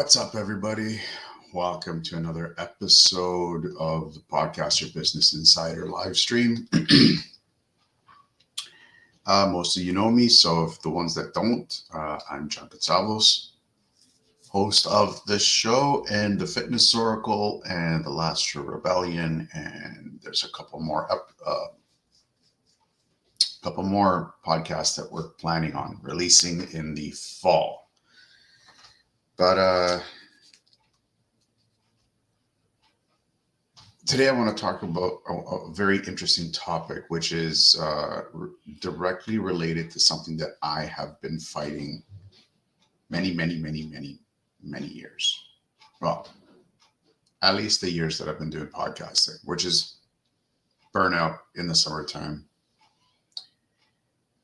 What's up, everybody? Welcome to another episode of the Podcast Your Business Insider live stream. Most of you know me, so if the ones that don't, I'm John Pizzavos, host of the show and the Fitness Oracle and the Last Year Rebellion, and there's a couple more podcasts that we're planning on releasing in the fall. But today, I want to talk about a very interesting topic, which is directly related to something that I have been fighting many years. Well, at least the years that I've been doing podcasting, which is burnout in the summertime.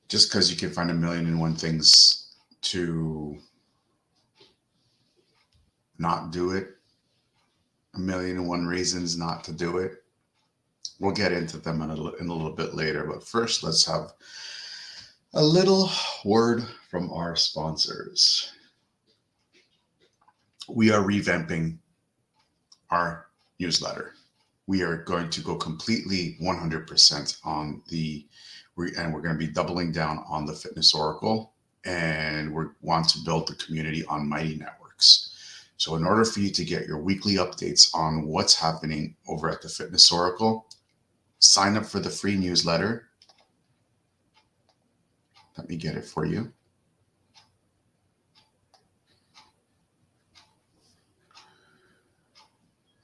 Just because you can find a million and one things to not do it, a million and one reasons not to do it. We'll get into them in a little bit later, but first let's have a little word from our sponsors. We are revamping our newsletter. We are going to go completely 100% on and we're going to be doubling down on the Fitness Oracle, and we want to build the community on Mighty Networks. So in order for you to get your weekly updates on what's happening over at the Fitness Oracle, sign up for the free newsletter. Let me get it for you.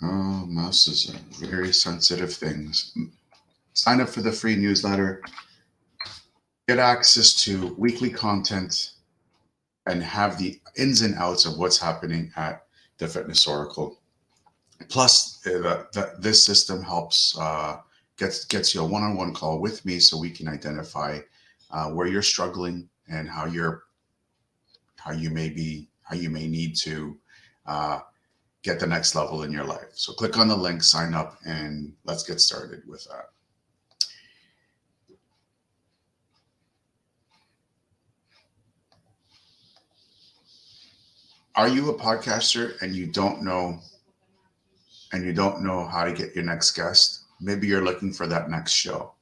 Oh, mouses are very sensitive things. Sign up for the free newsletter. Get access to weekly content and have the ins and outs of what's happening at the Fitness Oracle. Plus, this system helps gets you a one-on-one call with me, so we can identify where you're struggling and how you may need to get the next level in your life. So click on the link, sign up, and let's get started with that. Are you a podcaster and you don't know how to get your next guest? Maybe you're looking for that next show.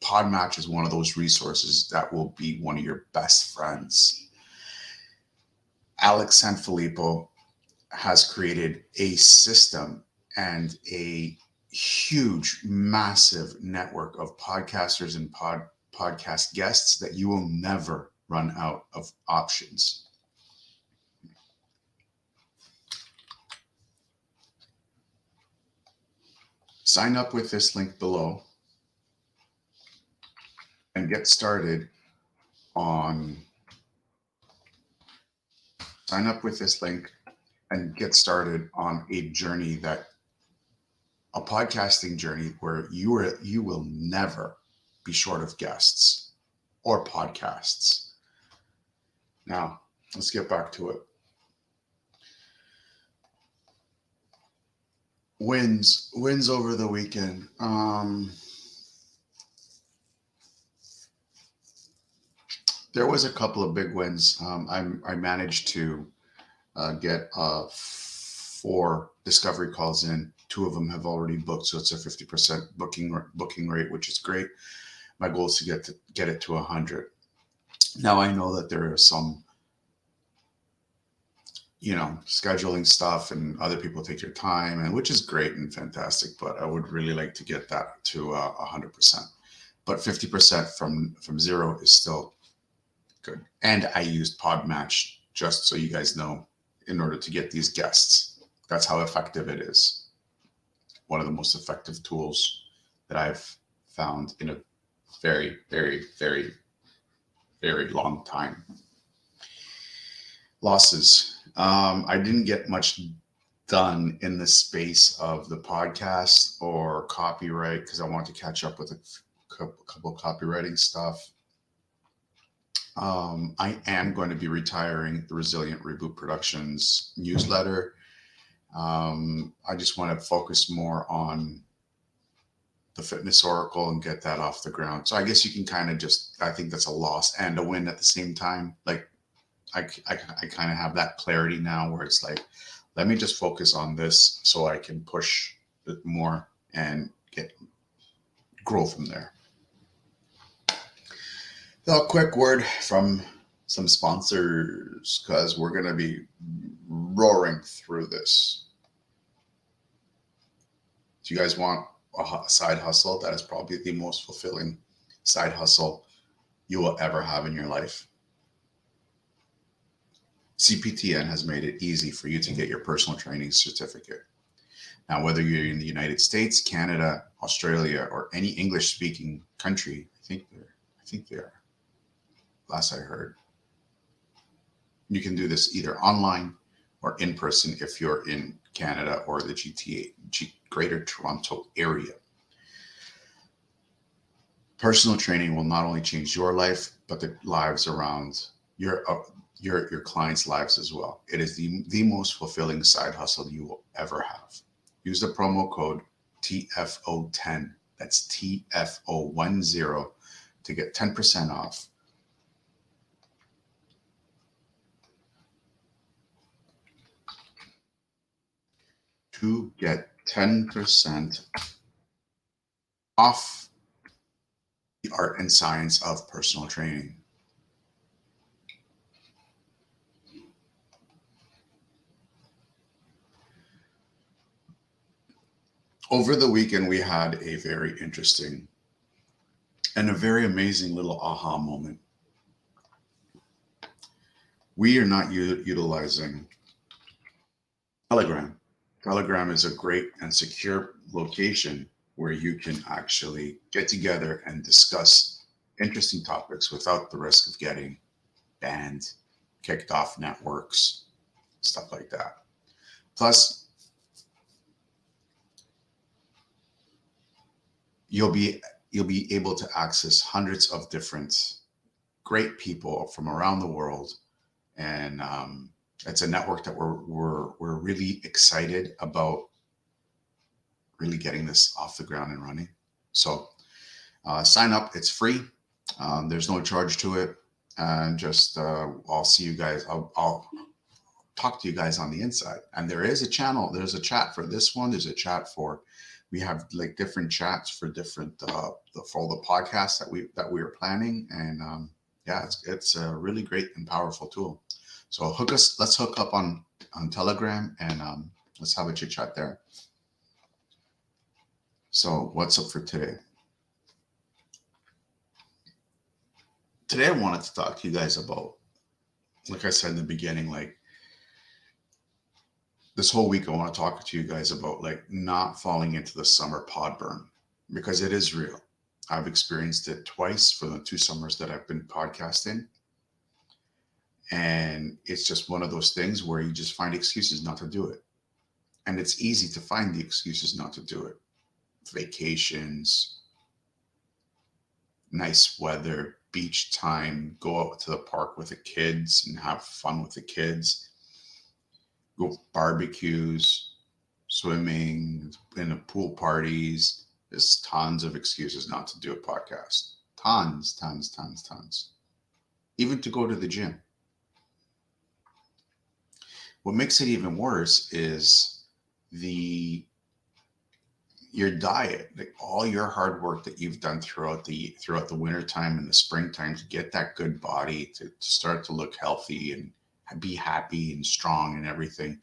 Podmatch is one of those resources that will be one of your best friends. Alex Sanfilippo has created a system and a huge, massive network of podcasters and podcast guests that you will never run out of options. Sign up with this link below and get started on a podcasting journey where you will never be short of guests or podcasts. Now, let's get back to it. Wins over the weekend. There was a couple of big wins. I managed to get 4 discovery calls in. 2 of them have already booked, so it's a 50% booking rate, which is great. My goal is to get it to 100. Now I know that there are some scheduling stuff and other people take your time, and which is great and fantastic, but I would really like to get that to 100%. But 50% from 0 is still good. And I used Podmatch, just so you guys know, in order to get these guests. That's how effective it is. One of the most effective tools that I've found in a very, very, very, very long time. Losses. I didn't get much done in the space of the podcast or copyright because I want to catch up with a couple of copywriting stuff. I am going to be retiring the Resilient Reboot Productions newsletter. I just want to focus more on the Fitness Oracle and get that off the ground. So I guess you can kind of I think that's a loss and a win at the same time. Like, I kind of have that clarity now where it's like, let me just focus on this so I can push it more and get grow from there. So, a quick word from some sponsors because we're going to be roaring through this. Do you guys want a side hustle that is probably the most fulfilling side hustle you will ever have in your life? CPTN has made it easy for you to get your personal training certificate. Now, whether you're in the United States, Canada, Australia, or any English-speaking country, I think they are. Last I heard, you can do this either online or in person if you're in Canada or the GTA, Greater Toronto area. Personal training will not only change your life, but the lives around your clients' lives as well. It is the most fulfilling side hustle you will ever have. Use the promo code TFO10. That's TFO10 to get 10% off. To get 10% off the art and science of personal training. Over the weekend, we had a very interesting and a very amazing little aha moment. We are not utilizing Telegram. Telegram is a great and secure location where you can actually get together and discuss interesting topics without the risk of getting banned, kicked off networks, stuff like that. Plus, you'll be able to access hundreds of different great people from around the world, and it's a network that we're really excited about really getting this off the ground and running. So sign up. It's free. There's no charge to it. And just I'll see you guys. I'll talk to you guys on the inside. And there is a channel. There's a chat for this one. There's a chat for. We have like different chats for different for all the podcasts that we are planning. And yeah, it's a really great and powerful tool. So let's hook up on Telegram and let's have a chit chat there. So what's up for today? Today I wanted to talk to you guys about, like I said in the beginning, like this whole week I want to talk to you guys about like not falling into the summer pod burn, because it is real. I've experienced it twice for the 2 summers that I've been podcasting. And it's just one of those things where you just find excuses not to do it. And it's easy to find the excuses not to do it. Vacations, nice weather, beach time, go out to the park with the kids and have fun with the kids, go barbecues, swimming, in the pool parties. There's tons of excuses not to do a podcast. Tons. Even to go to the gym. What makes it even worse is your diet, like all your hard work that you've done throughout the winter time and the springtime to get that good body to start to look healthy and be happy and strong and everything.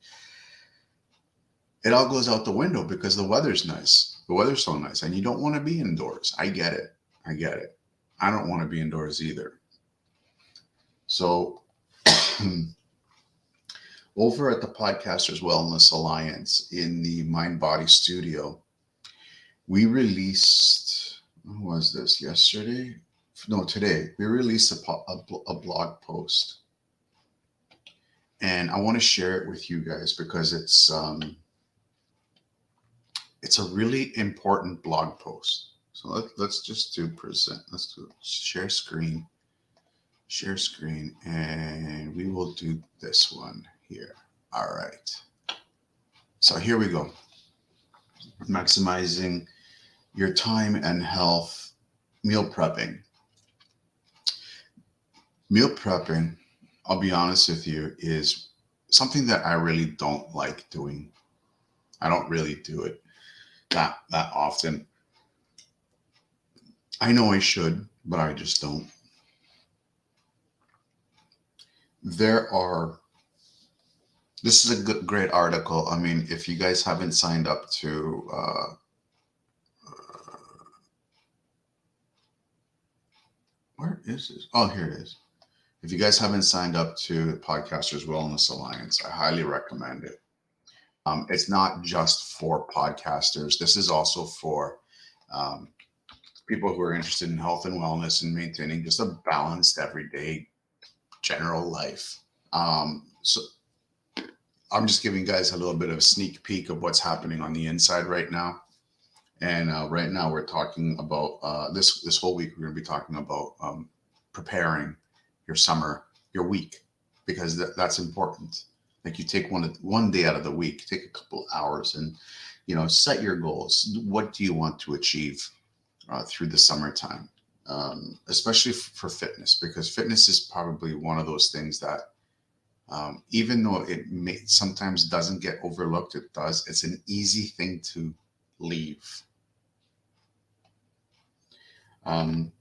It all goes out the window because the weather's nice. The weather's so nice and you don't want to be indoors. I get it. I don't want to be indoors either. So over at the Podcasters Wellness Alliance in the Mind Body Studio, we released, when was this, yesterday? No, today. We released a blog post. And I want to share it with you guys because it's a really important blog post. So let's just do present. Let's do share screen. Share screen. And we will do this one here. All right. So here we go. Maximizing your time and health, meal prepping. Meal prepping I'll be honest with you, is something that I really don't like doing. I don't really do it that often. I know I should, but I just don't. There are This is a great article. I mean, if you guys haven't signed up to, where is this? Oh, here it is. If you guys haven't signed up to Podcasters Wellness Alliance, I highly recommend it. It's not just for podcasters. This is also for um, people who are interested in health and wellness and maintaining just a balanced everyday general life. So I'm just giving you guys a little bit of a sneak peek of what's happening on the inside right now. And right now we're talking about this whole week. We're going to be talking about preparing your summer, your week, because that's important. Like you take one day out of the week, take a couple hours, and set your goals. What do you want to achieve through the summertime, especially for fitness? Because fitness is probably one of those things that, even though sometimes doesn't get overlooked, it does. It's an easy thing to leave. Um,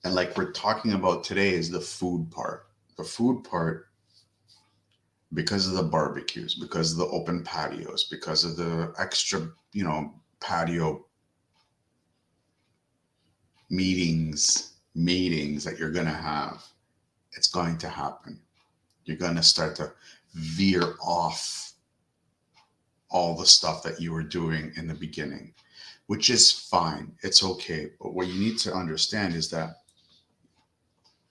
and like we're talking about today is the food part. The food part, because of the barbecues, because of the open patios, because of the extra, patio meetings that you're going to have, it's going to happen. You're going to start to veer off all the stuff that you were doing in the beginning, which is fine. It's okay. But what you need to understand is that,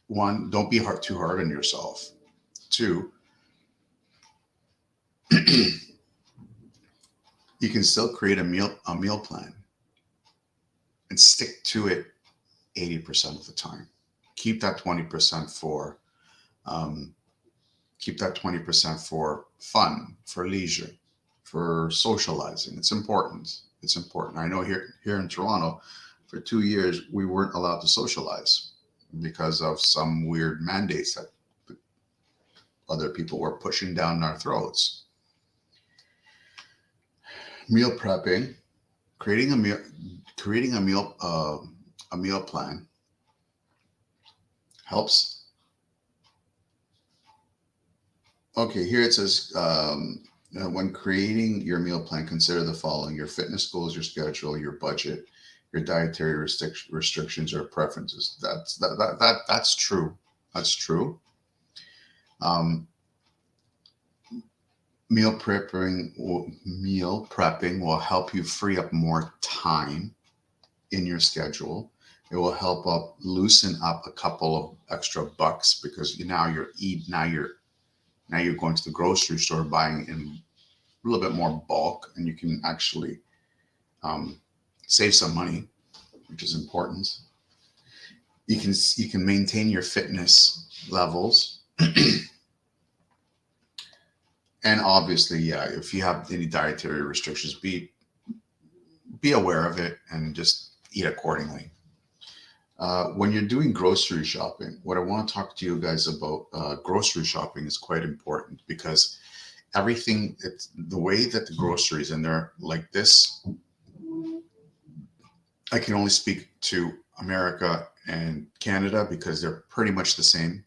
one, don't be too hard on yourself. Two, you can still create a meal plan and stick to it 80% of the time. Keep that 20% for um, keep that 20% for fun, for leisure, for socializing. It's important. It's important. I know here in Toronto, for 2 years we weren't allowed to socialize because of some weird mandates that other people were pushing down our throats. Meal prepping, creating a meal plan helps. Okay, here it says, when creating your meal plan, consider the following: your fitness goals, your schedule, your budget, your dietary restrictions or preferences. That's true. That's true. Um, meal prepping will help you free up more time in your schedule. It will help loosen up a couple of extra bucks because now you're going to the grocery store buying in a little bit more bulk, and you can actually um, save some money, which is important. You can maintain your fitness levels, and obviously, yeah, if you have any dietary restrictions, be aware of it and just eat accordingly. When you're doing grocery shopping, what I want to talk to you guys about, grocery shopping is quite important because it's the way that the groceries, and they're like this. I can only speak to America and Canada because they're pretty much the same.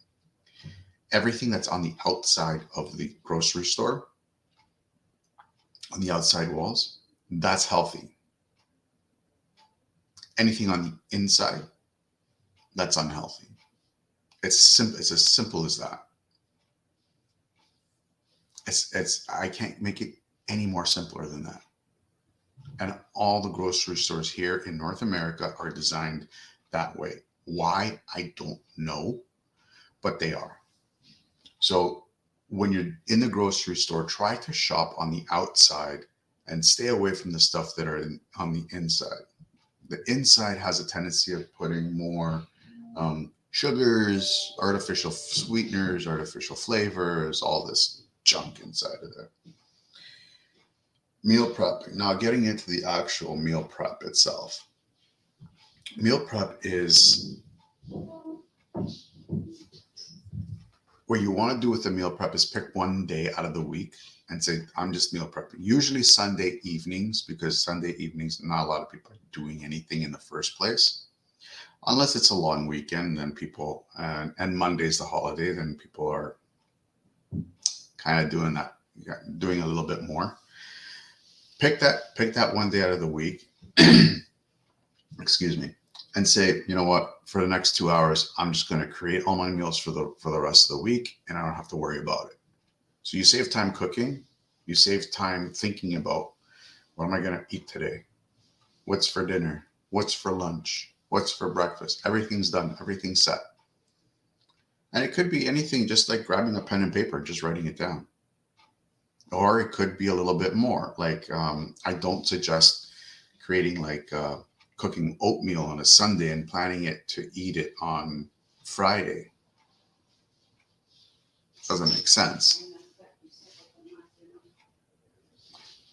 Everything that's on the outside of the grocery store, on the outside walls, that's healthy. Anything on the inside, that's unhealthy. It's simple. It's as simple as that. It's I can't make it any more simpler than that. And all the grocery stores here in North America are designed that way. Why? I don't know, but they are. So when you're in the grocery store, try to shop on the outside and stay away from the stuff that are on the inside. The inside has a tendency of putting more sugars, artificial sweeteners, artificial flavors, all this junk inside of there. Meal prepping. Now, getting into the actual meal prep itself. Meal prep is what you want to do with the meal prep is pick one day out of the week and say, I'm just meal prepping. Usually Sunday evenings, because Sunday evenings, not a lot of people are doing anything in the first place. Unless it's a long weekend, then people, and Monday's the holiday, then people are kind of doing that, doing a little bit more. Pick that one day out of the week, excuse me, and say, you know what, for the next 2 hours, I'm just going to create all my meals for the rest of the week, and I don't have to worry about it. So you save time cooking, you save time thinking about, what am I going to eat today? What's for dinner? What's for lunch? What's for breakfast? Everything's done. Everything's set. And it could be anything, just like grabbing a pen and paper, just writing it down. Or it could be a little bit more. Like, I don't suggest creating cooking oatmeal on a Sunday and planning it to eat it on Friday. Doesn't make sense.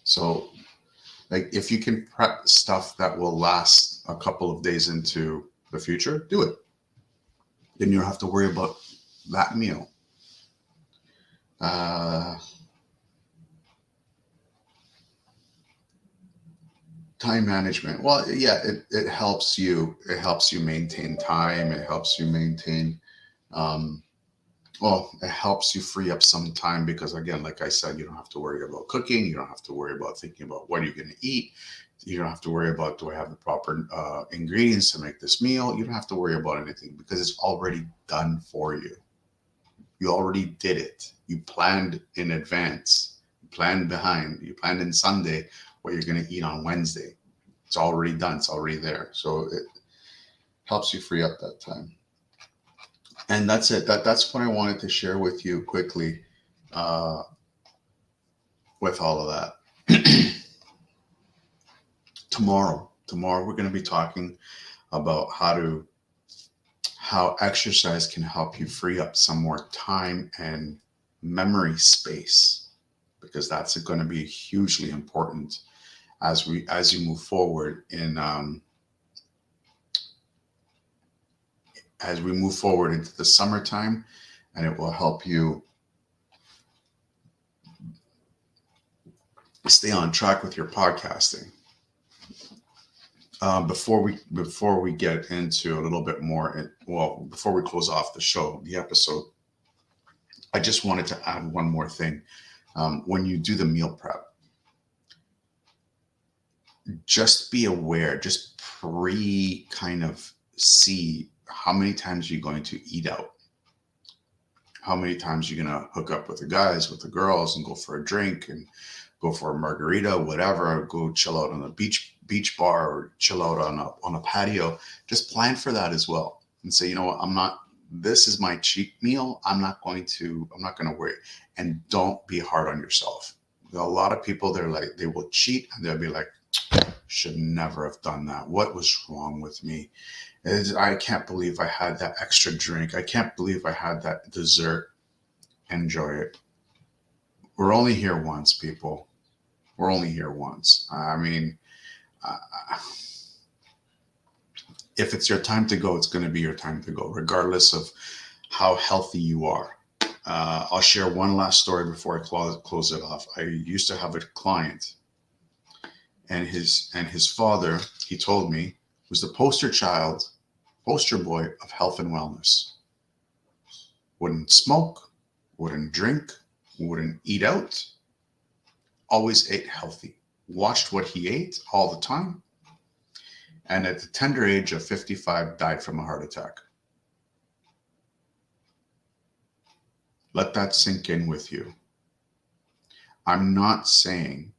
So, like, if you can prep stuff that will last a couple of days into the future, do it. Then you don't have to worry about that meal. Time management. Well, yeah, it helps you. It helps you maintain time. It helps you maintain. Um, it helps you free up some time because, again, like I said, you don't have to worry about cooking. You don't have to worry about thinking about what are you going to eat. You don't have to worry about, do I have the proper ingredients to make this meal? You don't have to worry about anything because it's already done for you. You already did it. You planned in advance. You planned You planned in Sunday what you're going to eat on Wednesday. It's already done. It's already there. So it helps you free up that time. And that's it. That's what I wanted to share with you quickly with all of that. Tomorrow we're going to be talking about how exercise can help you free up some more time and memory space, because that's going to be hugely important as you move forward as we move forward into the summertime, and it will help you stay on track with your podcasting. Before we get into a little bit more, before we close off the episode, I just wanted to add one more thing. When you do the meal prep, just be aware, just kind of see how many times you're going to eat out, how many times you're going to hook up with the guys, with the girls, and go for a drink and go for a margarita, whatever, go chill out on a beach bar or chill out on a patio. Just plan for that as well and say, you know what, this is my cheat meal. I'm not going to worry. And don't be hard on yourself. A lot of people, they will cheat and they'll be like, should never have done that. What was wrong with me? I can't believe I had that extra drink. I can't believe I had that dessert. Enjoy it. We're only here once, people. We're only here once. I mean, if it's your time to go, it's going to be your time to go, regardless of how healthy you are. I'll share one last story before I close it off. I used to have a client, and his father, he told me, was the poster boy of health and wellness. Wouldn't smoke, wouldn't drink, wouldn't eat out, always ate healthy, watched what he ate all the time, and at the tender age of 55, died from a heart attack. Let that sink in with you. I'm not saying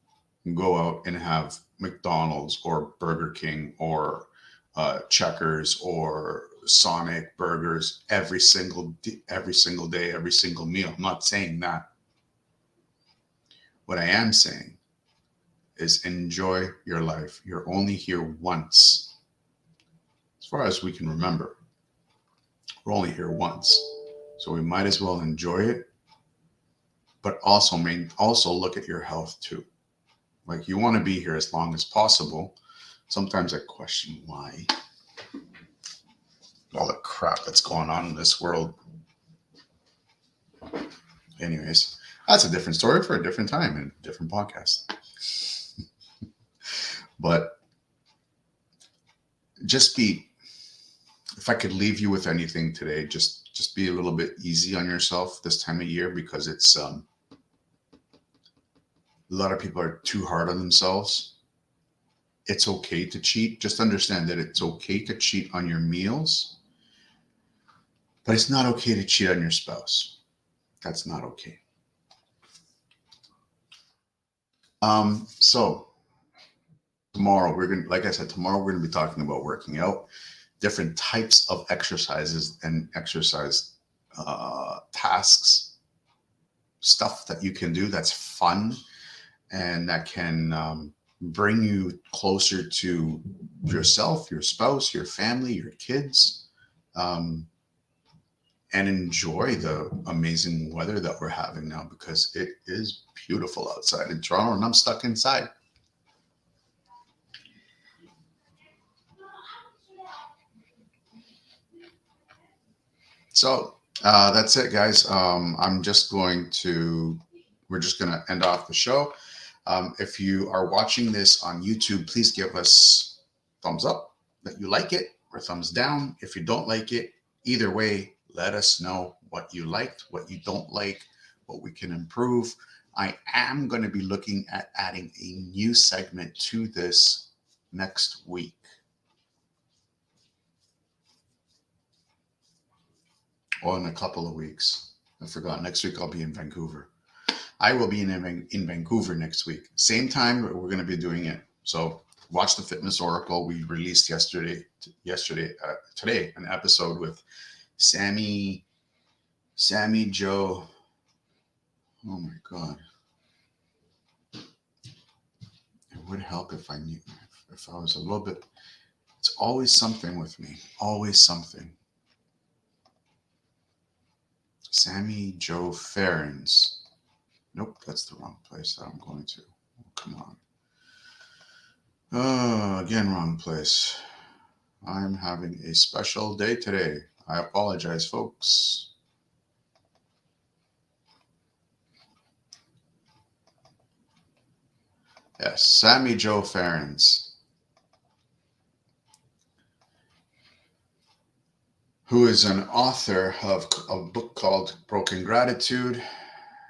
go out and have McDonald's or Burger King or Checkers or Sonic burgers every single day, every single meal. I'm not saying that. What I am saying is enjoy your life. You're only here once. As far as we can remember, we're only here once. So we might as well enjoy it, but also look at your health too. Like, you want to be here as long as possible. Sometimes I question why. All the crap that's going on in this world. Anyways, that's a different story for a different time and a different podcast. But just be, if I could leave you with anything today, just be a little bit easy on yourself this time of year, because it's a lot of people are too hard on themselves. It's okay to cheat. Just understand that it's okay to cheat on your meals, but it's not okay to cheat on your spouse. That's not okay. So tomorrow we're gonna, like I said, tomorrow we're gonna be talking about working out, different types of exercises and exercise tasks, stuff that you can do that's fun and that can bring you closer to yourself, your spouse, your family, your kids, um, and enjoy the amazing weather that we're having now, because it is beautiful outside in Toronto and I'm stuck inside. So that's it, guys. We're just going to end off the show. If you are watching this on YouTube, please give us thumbs up that you like it, or thumbs down if you don't like it. Either way, let us know what you liked, what you don't like, what we can improve. I am going to be looking at adding a new segment to this next week. Or in a couple of weeks. I forgot. Next week I'll be in Vancouver. I will be in Vancouver next week. Same time we're going to be doing it. So watch the Fitness Oracle. We released today, an episode with Sammy Joe. Oh my God. It would help if I knew, if I was a little bit, it's always something with me. Always something. Sammy Joe Ferens. Nope, that's the wrong place that I'm going to. Oh, come on. Oh, again, wrong place. I'm having a special day today. I apologize, folks. Yes, Sammy Joe Ferens, who is an author of a book called Broken Gratitude.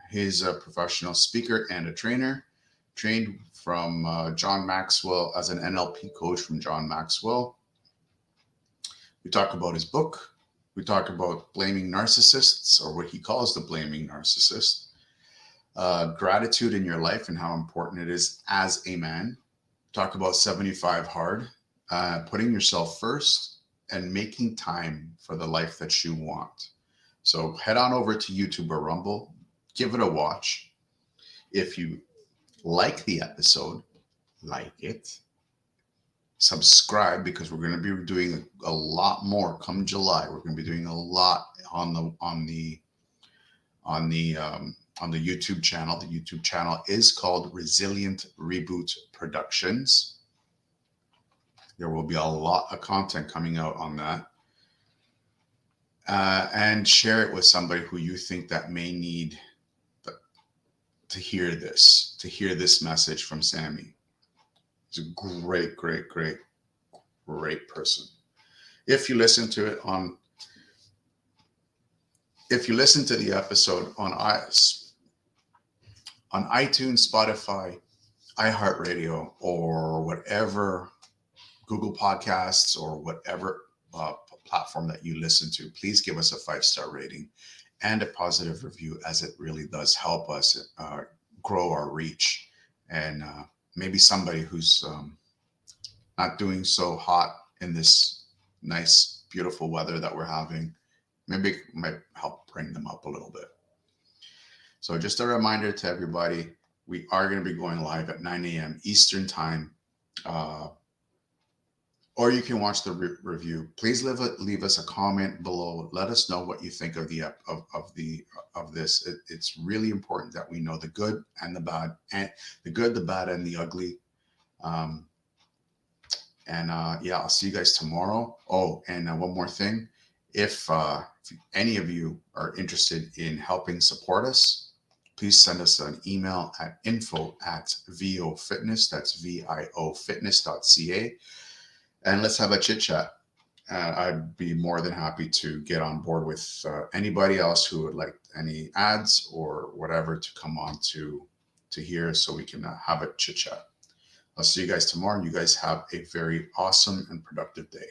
He's a professional speaker and a trainer, trained from John Maxwell as an NLP coach from John Maxwell. We talk about his book. We talk about blaming narcissists, or what he calls the blaming narcissist, gratitude in your life and how important it is as a man. Talk about 75 hard, putting yourself first and making time for the life that you want. So head on over to YouTube or Rumble. Give it a watch. If you like the episode, like it, subscribe, because we're going to be doing a lot more come July. We're going to be doing a lot on the YouTube channel. The YouTube channel is called Resilient Reboot Productions. There will be a lot of content coming out on that. And share it with somebody who you think that may need to hear this message from Sammy. He's a great person. If you listen to the episode on iTunes, Spotify, iHeartRadio, or whatever, Google Podcasts, or whatever platform that you listen to, please give us a 5-star rating and a positive review, as it really does help us grow our reach. And maybe somebody who's not doing so hot in this nice, beautiful weather that we're having, maybe it might help bring them up a little bit. So just a reminder to everybody, we are going to be going live at 9 a.m. Eastern time. Or you can watch the review. Please leave us a comment below. Let us know what you think of this. It's really important that we know the good and the bad, and the good, the bad, and the ugly. Yeah, I'll see you guys tomorrow. Oh, and one more thing. If if any of you are interested in helping support us, please send us an email at info@viofitness, that's VIO fitness.ca, and let's have a chit chat. I'd be more than happy to get on board with anybody else who would like any ads or whatever to come on to here so we can have a chit chat. I'll see you guys tomorrow, and you guys have a very awesome and productive day.